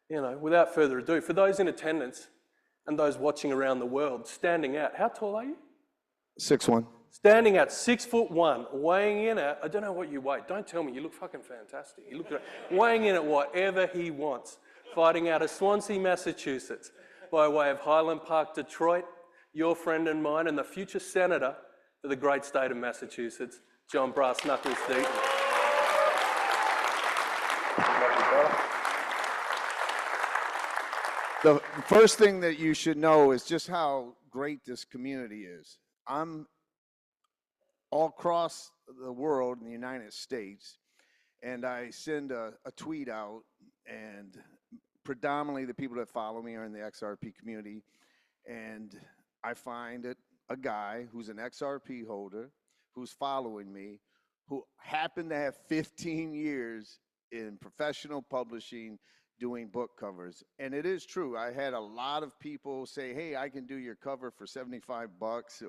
You know, without further ado, for those in attendance and those watching around the world, standing out, how tall are you? 6'1". Standing at 6'1", weighing in at, I don't know what you weigh, don't tell me, you look fucking fantastic. You look weighing in at whatever he wants, fighting out of Swansea, Massachusetts, by way of Highland Park, Detroit, your friend and mine, and the future senator for the great state of Massachusetts, John Brass Knuckles Deaton. The first thing that you should know is just how great this community is. I'm all across the world in the United States, and I send a tweet out, and predominantly the people that follow me are in the XRP community, and I find a guy who's an XRP holder who's following me, who happened to have 15 years in professional publishing, doing book covers. And it is true. I had a lot of people say, hey, I can do your cover for $75,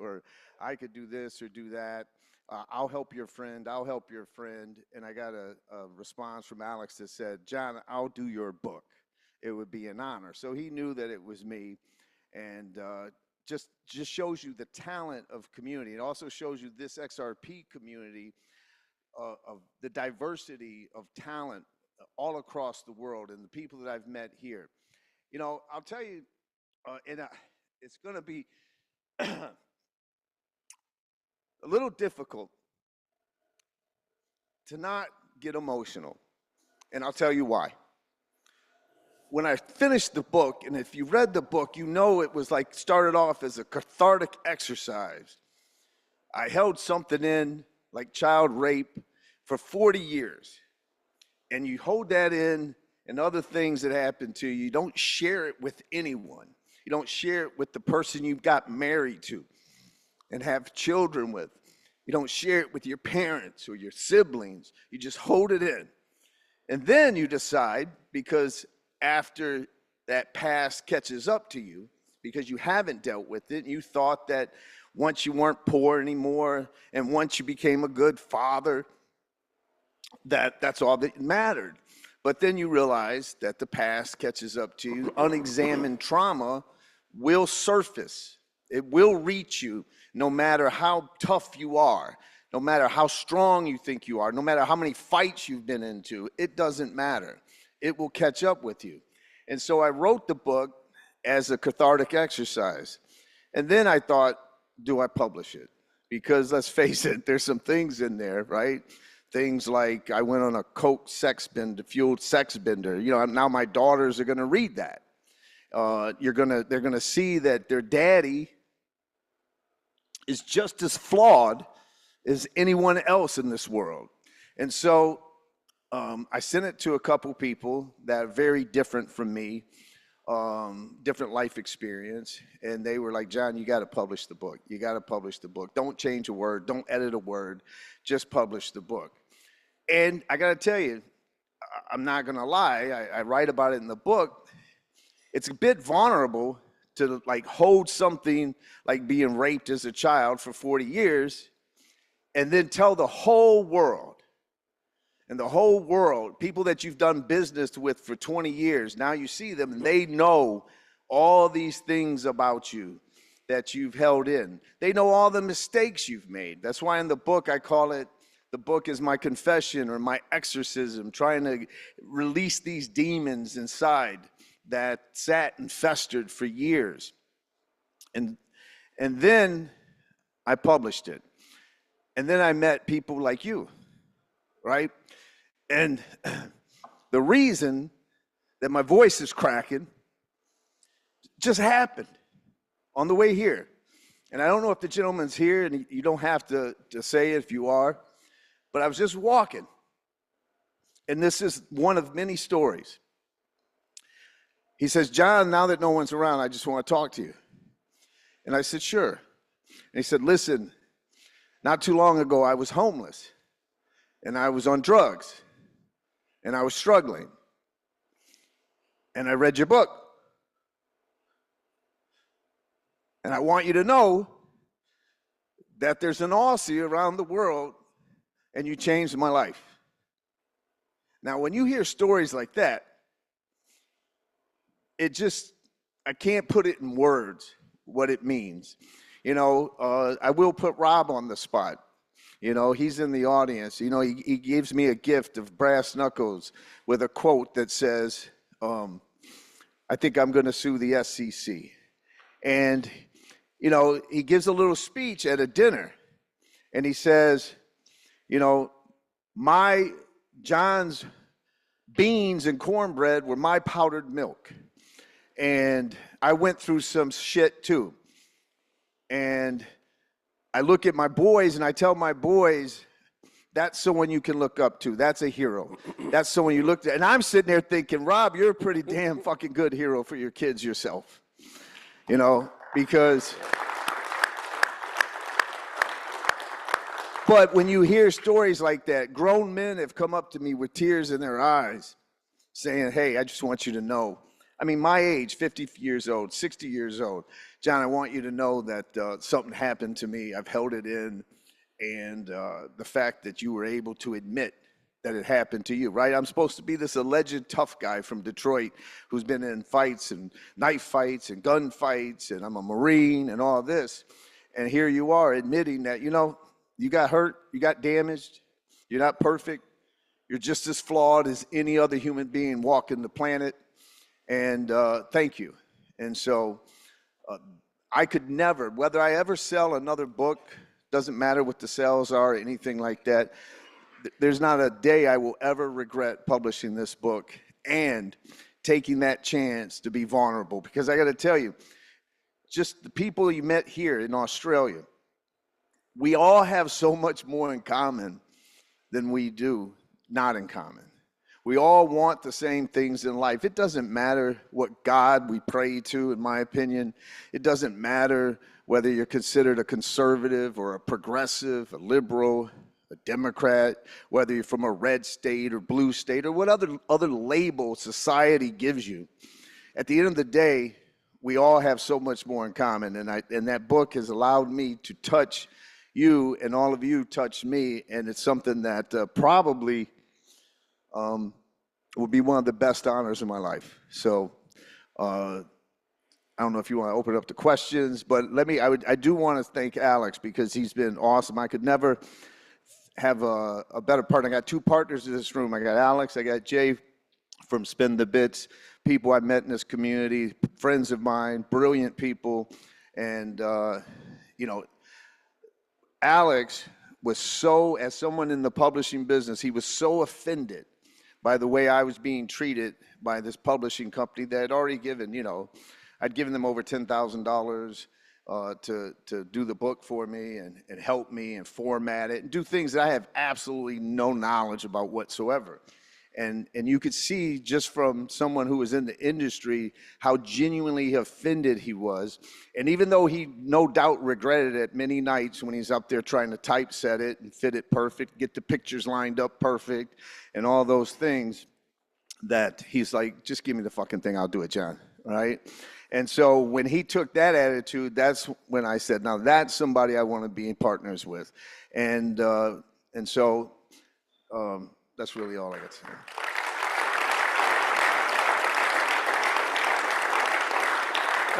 or I could do this or do that. I'll help your friend. I'll help your friend. And I got a response from Alex that said, John, I'll do your book. It would be an honor. So he knew that it was me. And just shows you the talent of community. It also shows you this XRP community of the diversity of talent all across the world, and the people that I've met here. You know, I'll tell you, it's going to be a little difficult to not get emotional, and I'll tell you why. When I finished the book, and if you read the book, you know it was like started off as a cathartic exercise. I held something in, like child rape, for 40 years. And you hold that in, and other things that happen to you, you don't share it with anyone. You don't share it with the person you got married to and have children with. You don't share it with your parents or your siblings. You just hold it in. And then you decide, because after that past catches up to you, because you haven't dealt with it, and you thought that once you weren't poor anymore, and once you became a good father, that's all that mattered. But then you realize that the past catches up to you. Unexamined trauma will surface. It will reach you, no matter how tough you are, no matter how strong you think you are, no matter how many fights you've been into. It doesn't matter. It will catch up with you. And so I wrote the book as a cathartic exercise. And then I thought, do I publish it? Because let's face it, there's some things in there, right? Things like I went on a coke fueled sex bender. You know, now my daughters are going to read that. They're going to see that their daddy is just as flawed as anyone else in this world. And so I sent it to a couple people that are very different from me, different life experience. And they were like, John, you got to publish the book. You got to publish the book. Don't change a word. Don't edit a word. Just publish the book. And I got to tell you, I'm not going to lie. I write about it in the book. It's a bit vulnerable to like hold something like being raped as a child for 40 years and then tell the whole world, and the whole world, people that you've done business with for 20 years, now you see them and they know all these things about you that you've held in. They know all the mistakes you've made. That's why in the book I call it, the book is my confession or my exorcism, trying to release these demons inside that sat and festered for years. And then I published it. And then I met people like you, right? And the reason that my voice is cracking just happened on the way here. And I don't know if the gentleman's here, and you don't have to say it if you are, but I was just walking. And this is one of many stories. He says, John, now that no one's around, I just want to talk to you. And I said, sure. And he said, listen, not too long ago, I was homeless, and I was on drugs, and I was struggling. And I read your book. And I want you to know that there's an Aussie around the world, and you changed my life. Now, when you hear stories like that, it just, I can't put it in words what it means. You know, I will put Rob on the spot. You know, he's in the audience. You know, he gives me a gift of brass knuckles with a quote that says, I think I'm going to sue the SEC. And, you know, he gives a little speech at a dinner. And he says, you know, John's beans and cornbread were my powdered milk. And I went through some shit too. And I look at my boys and I tell my boys, that's someone you can look up to. That's a hero. That's someone you look at. And I'm sitting there thinking, Rob, you're a pretty damn fucking good hero for your kids yourself. You know, because, but when you hear stories like that, grown men have come up to me with tears in their eyes saying, hey, I just want you to know. I mean, my age, 50 years old, 60 years old. John, I want you to know that something happened to me. I've held it in. And the fact that you were able to admit that it happened to you, right? I'm supposed to be this alleged tough guy from Detroit who's been in fights and knife fights and gun fights, and I'm a Marine and all this. And here you are admitting that, you know, you got hurt, you got damaged, you're not perfect, you're just as flawed as any other human being walking the planet. And thank you. And so I could never, whether I ever sell another book, doesn't matter what the sales are, anything like that, there's not a day I will ever regret publishing this book and taking that chance to be vulnerable. Because I got to tell you, just the people you met here in Australia, we all have so much more in common than we do not in common. We all want the same things in life. It doesn't matter what God we pray to, in my opinion. It doesn't matter whether you're considered a conservative or a progressive, a liberal, a Democrat, whether you're from a red state or blue state or what other label society gives you. At the end of the day, we all have so much more in common. And that book has allowed me to touch you, and all of you touched me. And it's something that probably will be one of the best honors of my life. So I don't know if you want to open it up to questions, but I do want to thank Alex because he's been awesome. I could never have a better partner. I got two partners in this room. I got Alex, I got Jay from Spin the Bits, people I met in this community, friends of mine, brilliant people. And, you know, Alex was so, as someone in the publishing business, he was so offended by the way I was being treated by this publishing company that had already given, you know, I'd given them over $10,000 to do the book for me and help me and format it and do things that I have absolutely no knowledge about whatsoever. And you could see just from someone who was in the industry how genuinely offended he was. And even though he no doubt regretted it many nights when he's up there trying to typeset it and fit it perfect, get the pictures lined up perfect and all those things, that he's like, just give me the fucking thing, I'll do it, John, right? And so when he took that attitude, that's when I said, now that's somebody I want to be partners with. And so that's really all I got to say.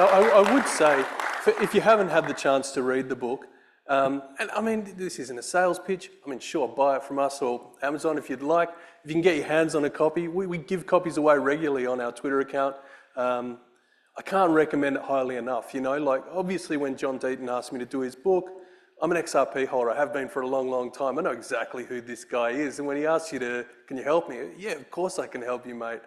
I would say, if you haven't had the chance to read the book, and I mean, this isn't a sales pitch. I mean, sure, buy it from us or Amazon if you'd like. If you can get your hands on a copy, we give copies away regularly on our Twitter account. I can't recommend it highly enough. You know, like obviously when John Deaton asked me to do his book, I'm an XRP holder. I have been for a long, long time. I know exactly who this guy is. And when he asked you can you help me? Yeah, of course I can help you, mate.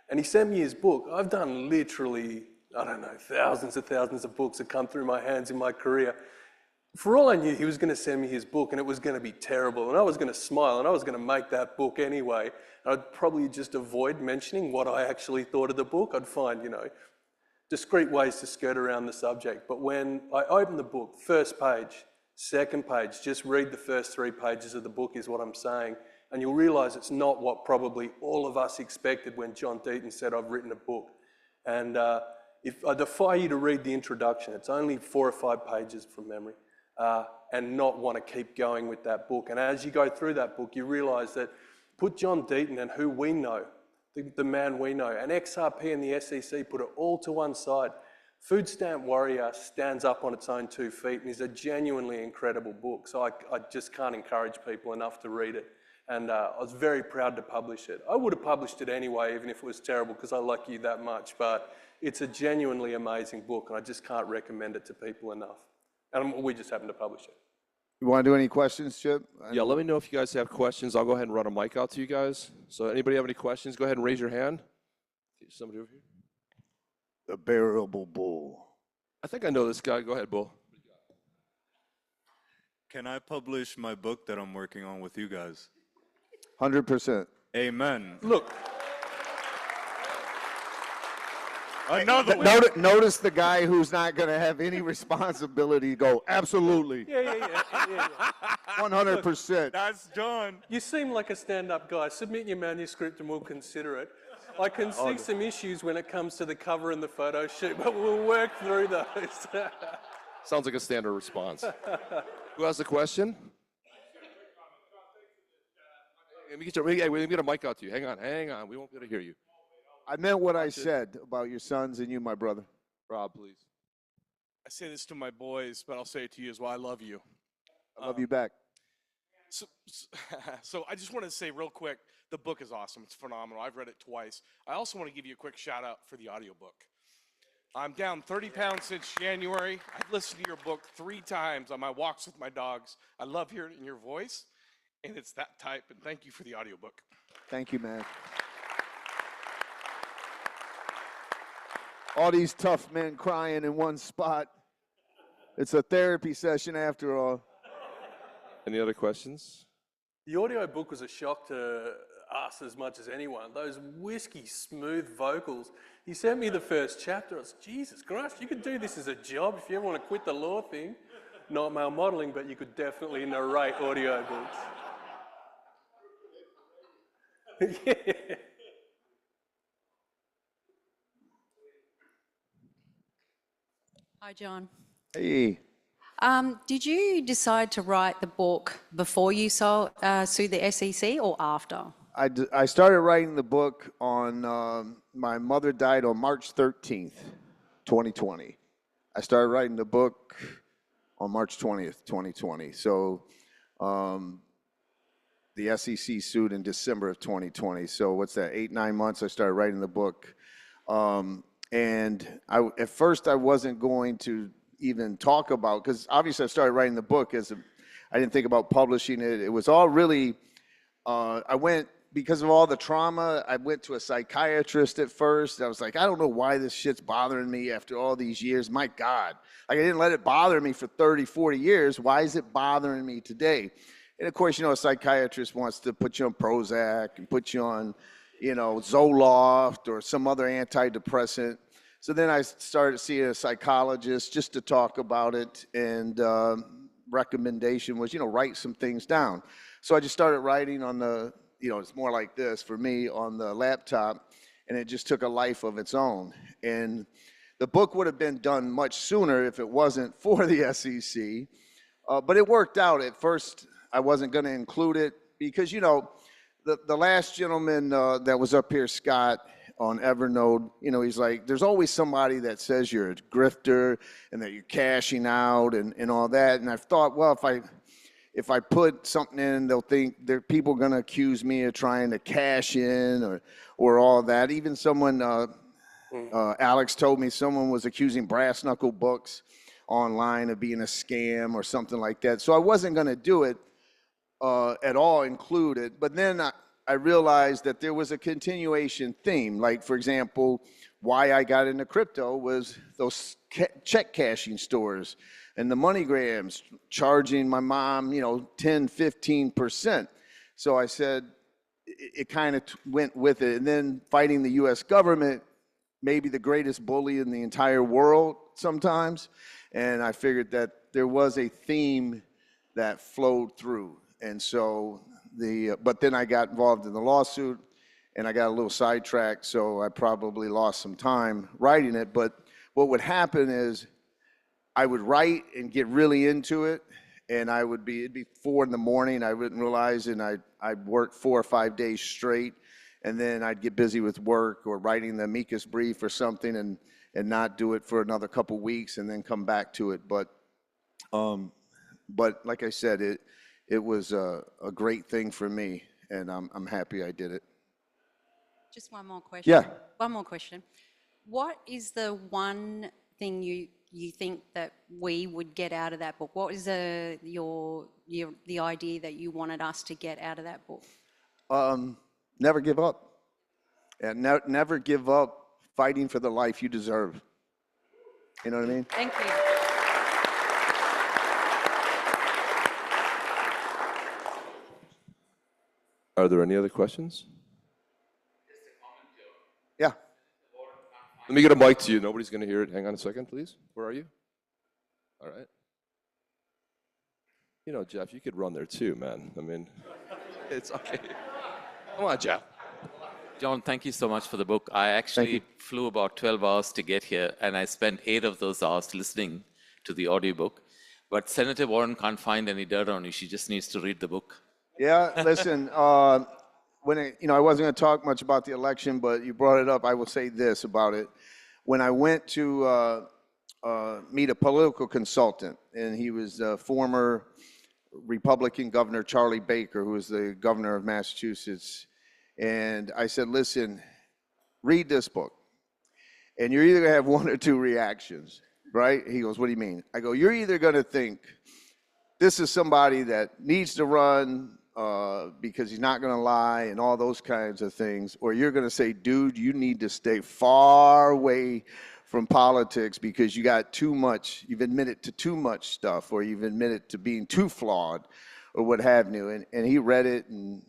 And he sent me his book. I've done literally, I don't know, thousands of books that come through my hands in my career. For all I knew, he was going to send me his book and it was going to be terrible. And I was going to smile and I was going to make that book anyway. And I'd probably just avoid mentioning what I actually thought of the book. I'd find, you know, discreet ways to skirt around the subject. But when I opened the book, first page, second page, just read the first 3 pages of the book is what I'm saying. And you'll realize it's not what probably all of us expected when John Deaton said, I've written a book. And if I defy you to read the introduction, it's only 4 or 5 pages from memory, and not want to keep going with that book. And as you go through that book, you realize that put John Deaton and who we know the man we know. And XRP and the SEC put it all to one side. Food Stamp Warrior stands up on its own 2 feet and is a genuinely incredible book. So I just can't encourage people enough to read it. And I was very proud to publish it. I would have published it anyway, even if it was terrible, because I like you that much. But it's a genuinely amazing book, and I just can't recommend it to people enough. And we just happened to publish it. You want to do any questions, Chip? Yeah, let me know if you guys have questions. I'll go ahead and run a mic out to you guys. So anybody have any questions, go ahead and raise your hand. Somebody over here. The Bearable Bull. I think I know this guy. Go ahead, Bull. Can I publish my book that I'm working on with you guys? 100%. Amen. Look. Notice the guy who's not going to have any responsibility go, absolutely. Yeah. 100%. That's done. You seem like a stand-up guy. Submit your manuscript and we'll consider it. I can see some issues when it comes to the cover and the photo shoot, but we'll work through those. Sounds like a standard response. Who has a question? Let me get a mic out to you. Hang on. We won't be able to hear you. I meant what I said about your sons and you, my brother. Rob, please. I say this to my boys, but I'll say it to you as well. I love you. I love you back. So I just want to say real quick, the book is awesome. It's phenomenal. I've read it twice. I also want to give you a quick shout out for the audiobook. I'm down 30 pounds since January. I've listened to your book 3 times on my walks with my dogs. I love hearing it in your voice, and it's that type, and thank you for the audiobook. Thank you, man. All these tough men crying in one spot. It's a therapy session after all. Any other questions? The audiobook was a shock to us as much as anyone. Those whiskey smooth vocals. He sent me the first chapter. I was, Jesus Christ, you could do this as a job if you ever want to quit the law thing. Not male modeling, but you could definitely narrate audiobooks. Yeah. Hi, John. Hey. Did you decide to write the book before you sued the SEC or after? I started writing the book on, my mother died on March 13th, 2020. I started writing the book on March 20th, 2020. So the SEC sued in December of 2020. So what's that, 8-9 months I started writing the book. And at first I wasn't going to even talk about, because obviously I started writing the book I didn't think about publishing it. It was all really, because of all the trauma, I went to a psychiatrist at first. I was like, I don't know why this shit's bothering me after all these years. My God. Like, I didn't let it bother me for 30, 40 years. Why is it bothering me today? And of course, a psychiatrist wants to put you on Prozac and put you on, Zoloft or some other antidepressant. So then I started seeing a psychologist just to talk about it, and recommendation was, write some things down. So I just started writing on the, it's more like this for me on the laptop, and it just took a life of its own. And the book would have been done much sooner if it wasn't for the SEC, but it worked out. At first, I wasn't going to include it because, the last gentleman that was up here, Scott, on Evernote, he's like, there's always somebody that says you're a grifter and that you're cashing out and all that. And I've thought, well, if I put something in, they'll think people are going to accuse me of trying to cash in or all that. Even someone, Alex told me someone was accusing Brass Knuckle Books online of being a scam or something like that. So I wasn't going to do it at all, include it. But then I realized that there was a continuation theme. Like, for example, why I got into crypto was those check cashing stores and the MoneyGrams charging my mom, 10, 15%. So I said, it kind of went with it. And then fighting the US government, maybe the greatest bully in the entire world sometimes. And I figured that there was a theme that flowed through. And so but then I got involved in the lawsuit and I got a little sidetracked, so I probably lost some time writing it. But what would happen is I would write and get really into it, and it'd be 4 in the morning, I wouldn't realize, and I'd work 4 or 5 days straight, and then I'd get busy with work or writing the amicus brief or something, and not do it for another couple weeks, and then come back to it. But like I said, it was a great thing for me, and I'm happy I did it. Just one more question. Yeah. One more question. What is the one thing you think that we would get out of that book? What is the idea that you wanted us to get out of that book? Never give up. And never give up fighting for the life you deserve. You know what I mean? Thank you. Are there any other questions? Yeah. Let me get a mic to you. Nobody's going to hear it. Hang on a second, please. Where are you? All right. You know, Jeff, you could run there too, man. I mean, it's okay. Come on, Jeff. John, thank you so much for the book. I actually flew about 12 hours to get here, and I spent 8 of those hours listening to the audiobook. But Senator Warren can't find any dirt on you. She just needs to read the book. Yeah, listen, when I wasn't going to talk much about the election, but you brought it up, I will say this about it. When I went to meet a political consultant, and he was former Republican Governor Charlie Baker, who was the governor of Massachusetts, and I said, listen, read this book, and you're either going to have one or two reactions, right? He goes, what do you mean? I go, you're either going to think this is somebody that needs to run because he's not going to lie and all those kinds of things, or you're going to say, dude, you need to stay far away from politics because you got too much, you've admitted to too much stuff, or you've admitted to being too flawed, or what have you. And he read it, and,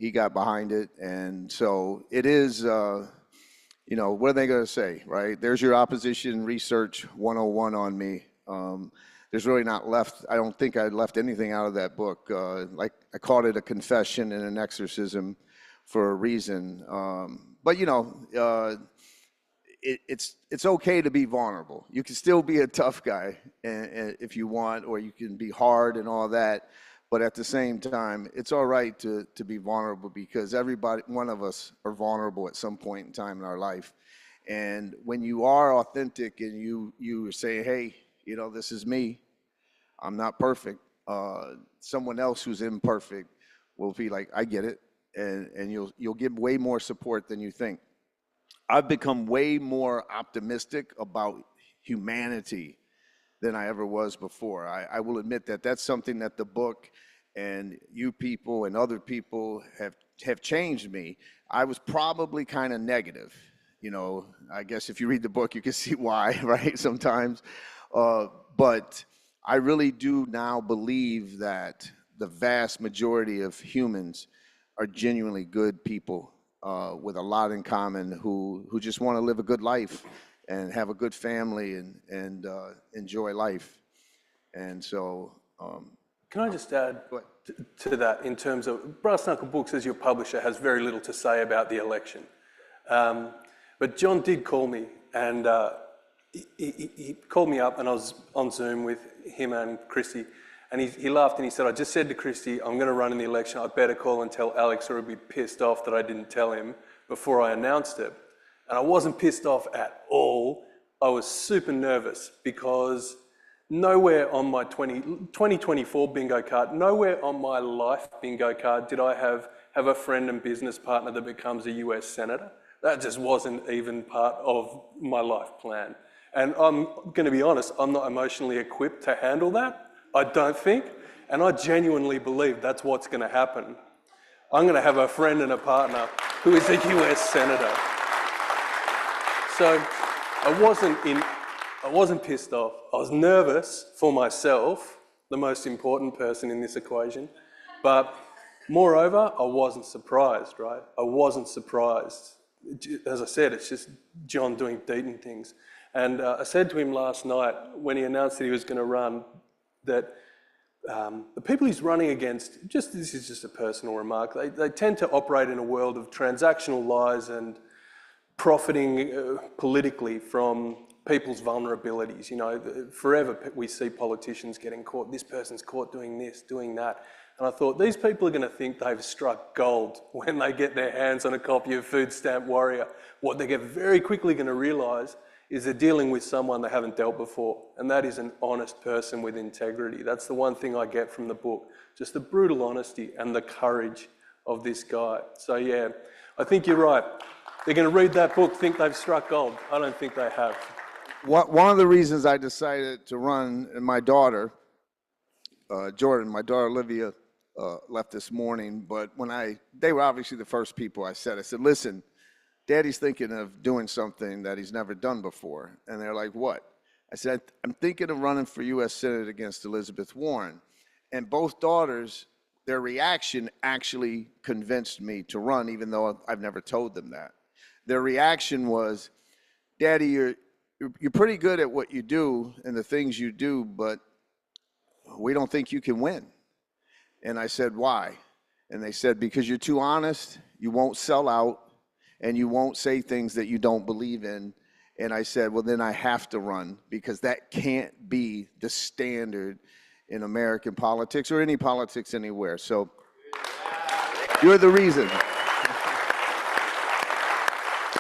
he got behind it. And so it is, what are they going to say, right? There's your opposition research 101 on me. There's really not left, I don't think I left anything out of that book. Like I called it a confession and an exorcism for a reason. But it's okay to be vulnerable. You can still be a tough guy if you want, or you can be hard and all that. But at the same time, it's all right to be vulnerable, because one of us are vulnerable at some point in time in our life. And when you are authentic and you say, hey, this is me, I'm not perfect. Someone else who's imperfect will be like, I get it. And you'll give way more support than you think. I've become way more optimistic about humanity than I ever was before. I will admit that that's something that the book and you people and other people have changed me. I was probably kind of negative. I guess if you read the book, you can see why, right, sometimes. But I really do now believe that the vast majority of humans are genuinely good people with a lot in common, who just want to live a good life and have a good family and enjoy life. And so... Can I just add to that in terms of Brass Knuckle Books, as your publisher, has very little to say about the election. But John did call me, and he called me up, and I was on Zoom with him and Christy, and he laughed and he said, I just said to Christy, I'm going to run in the election. I better call and tell Alex, or he'll be pissed off that I didn't tell him before I announced it. And I wasn't pissed off at all. I was super nervous, because nowhere on my 2024 bingo card, nowhere on my life bingo card did I have a friend and business partner that becomes a US Senator. That just wasn't even part of my life plan. And I'm going to be honest, I'm not emotionally equipped to handle that, I don't think. And I genuinely believe that's what's going to happen. I'm going to have a friend and a partner who is a US Senator. So I wasn't pissed off. I was nervous for myself, the most important person in this equation. But moreover, I wasn't surprised, right? I wasn't surprised. As I said, it's just John doing Deaton things. And I said to him last night, when he announced that he was going to run, that the people he's running against, this is just a personal remark, they tend to operate in a world of transactional lies and profiting politically from people's vulnerabilities. Forever we see politicians getting caught. This person's caught doing this, doing that. And I thought, these people are going to think they've struck gold when they get their hands on a copy of Food Stamp Warrior. What they're very quickly going to realise is they're dealing with someone they haven't dealt before, and that is an honest person with integrity. That's the one thing I get from the book, just the brutal honesty and the courage of this guy. So yeah, I think you're right. They're going to read that book, think they've struck gold. I don't think they have. One of the reasons I decided to run, and my daughter, Jordan, my daughter Olivia, left this morning, but they were obviously the first people I said, listen, Daddy's thinking of doing something that he's never done before. And they're like, what? I said, I'm thinking of running for U.S. Senate against Elizabeth Warren. And both daughters, their reaction actually convinced me to run, even though I've never told them that. Their reaction was, Daddy, you're pretty good at what you do and the things you do, but we don't think you can win. And I said, why? And they said, because you're too honest, you won't sell out, and you won't say things that you don't believe in. And I said, well, then I have to run, because that can't be the standard in American politics or any politics anywhere. So you're the reason.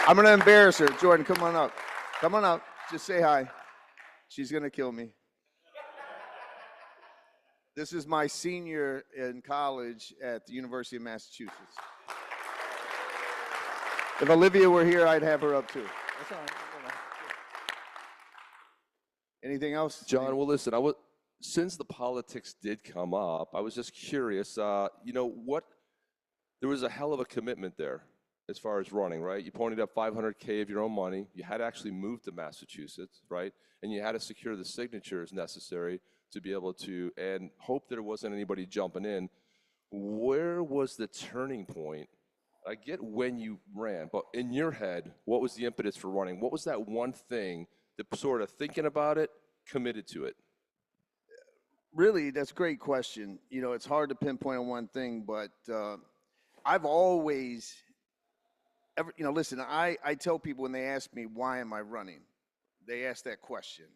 I'm going to embarrass her. Jordan, come on up. Come on up. Just say hi. She's going to kill me. This is my senior in college at the University of Massachusetts. If Olivia were here, I'd have her up too. That's all right. Anything else? John, well, listen, since the politics did come up, I was just curious, there was a hell of a commitment there as far as running, right? You pointed up $500K of your own money. You had to actually move to Massachusetts, right? And you had to secure the signatures necessary to be able to, and hope there wasn't anybody jumping in. Where was the turning point? I get when you ran, but in your head, what was the impetus for running? What was that one thing that sort of thinking about it, committed to it? Really, that's a great question. It's hard to pinpoint on one thing, but I've always, listen, I tell people when they ask me, why am I running? They ask that question.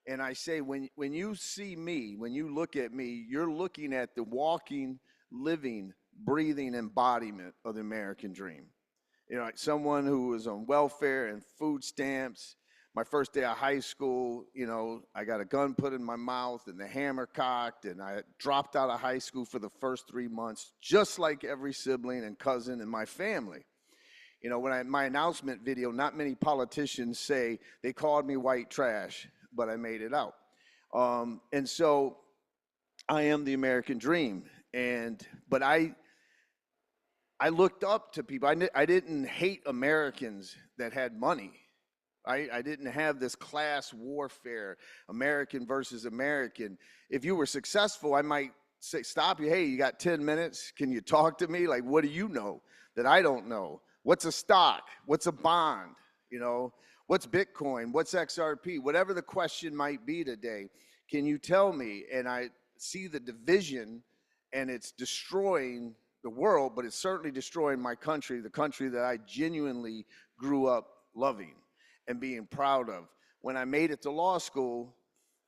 And I say, when you see me, when you look at me, you're looking at the walking, living, breathing embodiment of the American dream. Like someone who was on welfare and food stamps. My first day of high school, I got a gun put in my mouth and the hammer cocked, and I dropped out of high school for the first 3 months, just like every sibling and cousin in my family. When my announcement video, not many politicians say they called me white trash, but I made it out. And so I am the American dream. But I looked up to people. I didn't hate Americans that had money. I didn't have this class warfare, American versus American. If you were successful, I might stop you. Hey, you got 10 minutes? Can you talk to me? Like, what do you know that I don't know? What's a stock? What's a bond? What's Bitcoin? What's XRP? Whatever the question might be today, can you tell me? And I see the division, and it's destroying the world, but it's certainly destroying my country, the country that I genuinely grew up loving and being proud of. When I made it to law school,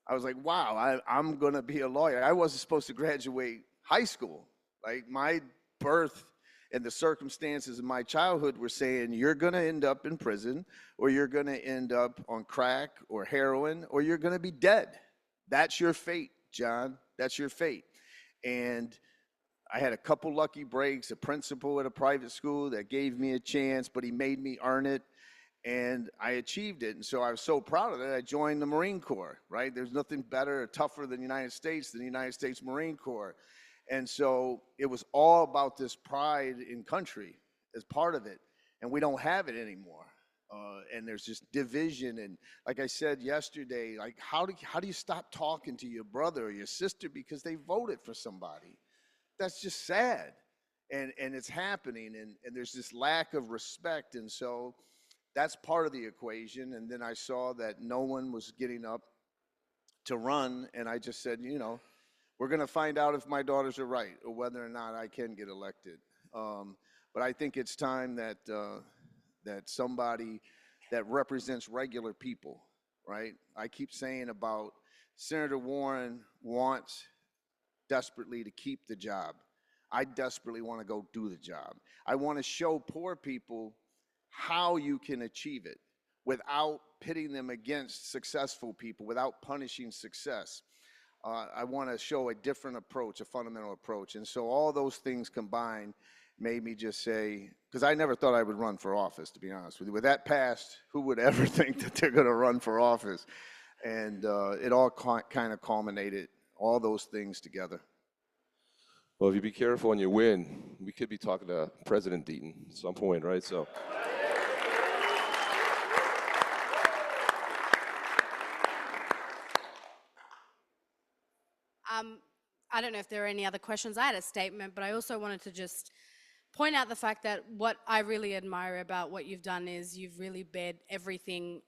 I was like, wow, I'm going to be a lawyer. I wasn't supposed to graduate high school. Like, my birth and the circumstances of my childhood were saying, you're going to end up in prison, or you're going to end up on crack or heroin, or you're going to be dead. That's your fate, John. That's your fate. And I had a couple lucky breaks, a principal at a private school that gave me a chance, but he made me earn it. And I achieved it. And so I was so proud of it, I joined the Marine Corps, right? There's nothing better or tougher than the United States Marine Corps. And so it was all about this pride in country as part of it. And we don't have it anymore. And there's just division. And like I said yesterday, like how do you stop talking to your brother or your sister because they voted for somebody? That's just sad. And it's happening. And there's this lack of respect. And so that's part of the equation. And then I saw that no one was getting up to run. And I just said, we're going to find out if my daughters are right or whether or not I can get elected. But I think it's time that somebody that represents regular people, right? I keep saying about Senator Warren wants desperately to keep the job. I desperately want to go do the job. I want to show poor people how you can achieve it without pitting them against successful people, without punishing success. I want to show a different approach, a fundamental approach. And so all those things combined made me just say, because I never thought I would run for office, to be honest with you. With that past, who would ever think that they're going to run for office? And it all kind of culminated, all those things together. Well, if you be careful and you win, we could be talking to President Deaton at some point, right? So. I don't know if there are any other questions. I had a statement, but I also wanted to just point out the fact that what I really admire about what you've done is you've really bared everything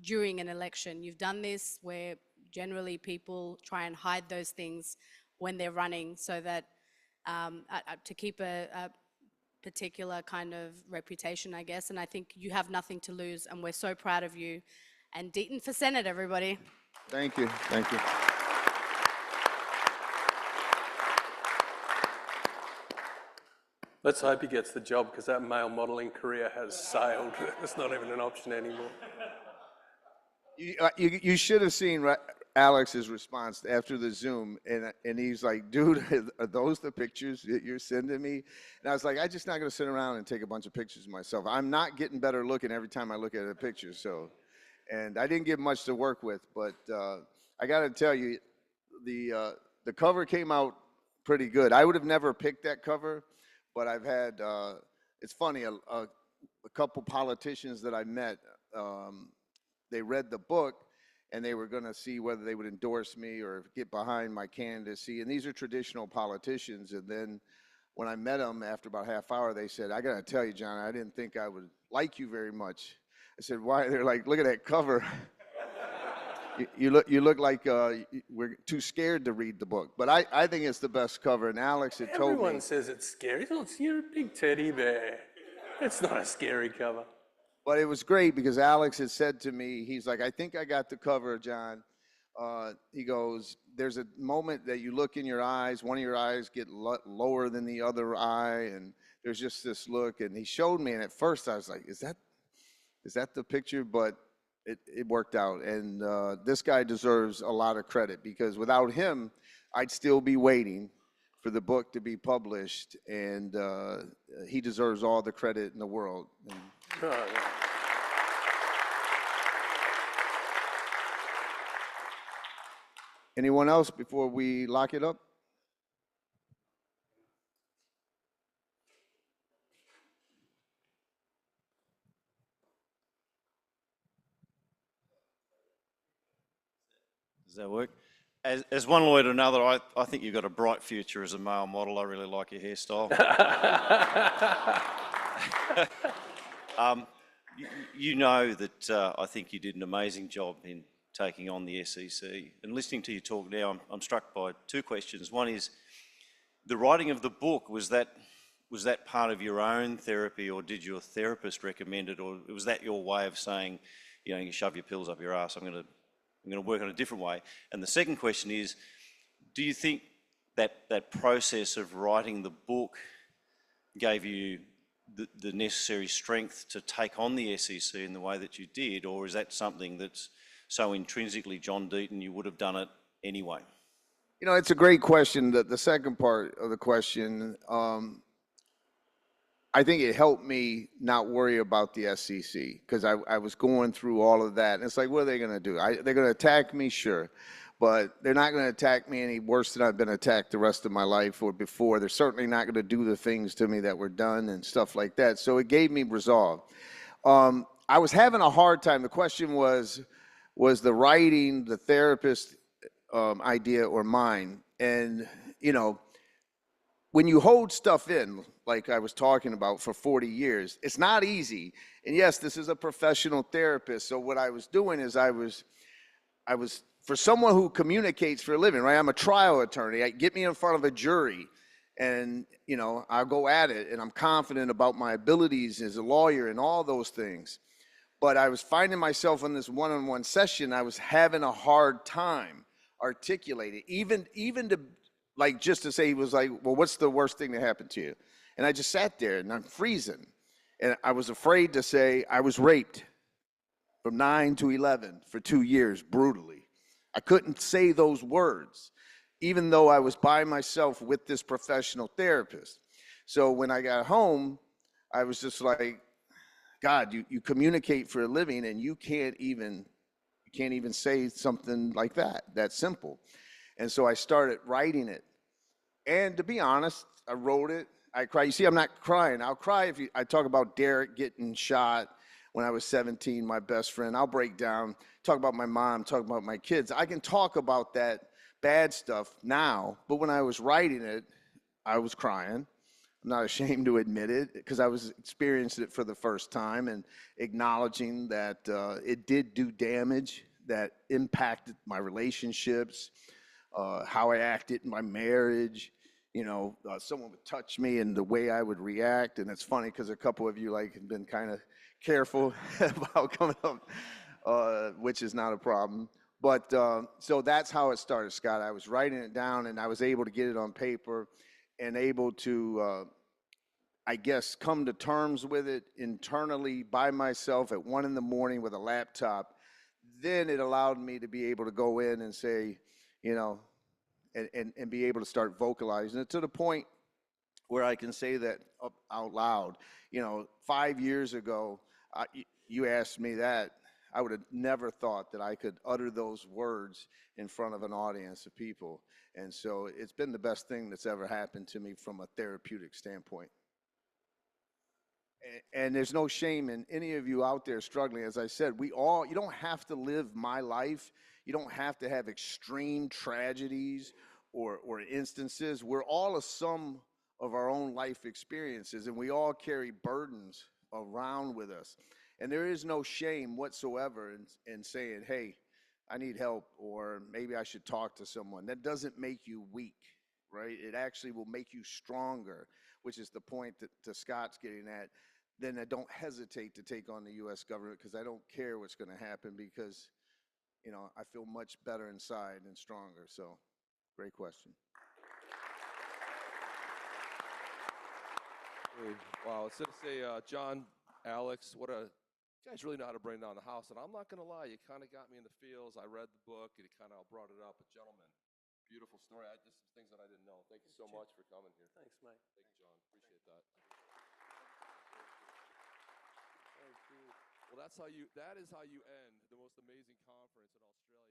during an election. You've done this where generally people try and hide those things when they're running so that to keep a particular kind of reputation, I guess. And I think you have nothing to lose, and we're so proud of you. And Deaton for Senate, everybody. Thank you. Thank you. Let's hope he gets the job, because that male modelling career has sailed. It's not even an option anymore. You should have seen Alex's response after the Zoom, and he's like, dude, are those the pictures that you're sending me? And I was like, I'm just not going to sit around and take a bunch of pictures of myself. I'm not getting better looking every time I look at a picture. So, and I didn't get much to work with, but I got to tell you, the cover came out pretty good. I would have never picked that cover, but I've had, it's funny, a couple politicians that I met, they read the book and they were going to see whether they would endorse me or get behind my candidacy. And these are traditional politicians. And then when I met them after about a half hour, they said, I got to tell you, John, I didn't think I would like you very much. I said, why? They're like, look at that cover. You look like we're too scared to read the book. But I think it's the best cover. And Alex had told me. Everyone says it's scary. You're a big teddy bear. It's not a scary cover. But it was great because Alex had said to me, he's like, I think I got the cover, John. He goes, there's a moment that you look in your eyes, one of your eyes get lower than the other eye, and there's just this look. And he showed me, and at first I was like, is that the picture? But it worked out. And this guy deserves a lot of credit, because without him, I'd still be waiting for the book to be published, and he deserves all the credit in the world. And, yeah. anyone else before we lock it up? Does that work? As one lawyer to another, I think you've got a bright future as a male model. I really like your hairstyle. You know that I think you did an amazing job in taking on the SEC. And listening to you talk now, I'm struck by two questions. One is, the writing of the book, was that part of your own therapy, or did your therapist recommend it, or was that your way of saying, you know, you shove your pills up your ass, I'm going to work on a different way? And the second question is, do you think that process of writing the book gave you the necessary strength to take on the SEC in the way that you did, or is that something that's so intrinsically John Deaton you would have done it anyway? You know, it's a great question. The second part of the question, I think it helped me not worry about the SEC, because I was going through all of that. And it's like, what are they going to do? They're going to attack me, sure, but they're not going to attack me any worse than I've been attacked the rest of my life or before. They're certainly not going to do the things to me that were done and stuff like that. So it gave me resolve. I was having a hard time. The question was the writing, the therapist idea, or mine? And, you know, when you hold stuff in, like I was talking about, for 40 years, it's not easy. And yes, this is a professional therapist. So what I was doing is I was for someone who communicates for a living, right? I'm a trial attorney. Get me in front of a jury and, you know, I'll go at it, and I'm confident about my abilities as a lawyer and all those things. But I was finding myself in this one-on-one session, I was having a hard time articulating, even to like just to say, he was like, well, what's the worst thing that happened to you? And I just sat there and I'm freezing. And I was afraid to say I was raped from 9 to 11 for 2 years, brutally. I couldn't say those words, even though I was by myself with this professional therapist. So when I got home, I was just like, God, you communicate for a living and you can't even say something like that simple. And so I started writing it. And to be honest, I wrote it. I cried. You see, I'm not crying. I'll cry if I talk about Derek getting shot when I was 17, my best friend. I'll break down, talk about my mom, talk about my kids. I can talk about that bad stuff now, but when I was writing it, I was crying. I'm not ashamed to admit it because I was experiencing it for the first time and acknowledging that it did do damage, that impacted my relationships, how I acted in my marriage. You know, someone would touch me and the way I would react. And it's funny because a couple of you like have been kind of careful about coming up, which is not a problem. But so that's how it started, Scott. I was writing it down and I was able to get it on paper and able to, I guess, come to terms with it internally by myself at 1 a.m. with a laptop. Then it allowed me to be able to go in and say, you know, and be able to start vocalizing it to the point where I can say that out loud. You know, 5 years ago, you asked me that, I would have never thought that I could utter those words in front of an audience of people. And so it's been the best thing that's ever happened to me from a therapeutic standpoint. And there's no shame in any of you out there struggling. As I said, you don't have to live my life. You don't have to have extreme tragedies or instances. We're all a sum of our own life experiences, and we all carry burdens around with us. And there is no shame whatsoever in saying, hey, I need help, or maybe I should talk to someone. That doesn't make you weak, right? It actually will make you stronger, which is the point that Scott's getting at. Then I don't hesitate to take on the U.S. government because I don't care what's going to happen because, you know, I feel much better inside and stronger. So, great question. Hey, wow, it's going to say, John, Alex, you guys really know how to bring down the house. And I'm not going to lie, you kind of got me in the feels. I read the book and it kind of brought it up. But gentlemen, beautiful story. Just some things that I didn't know. Thank you so much for coming here. Thanks, mate. Thank you, John. Appreciate that. Well, that is how you end the most amazing conference in Australia.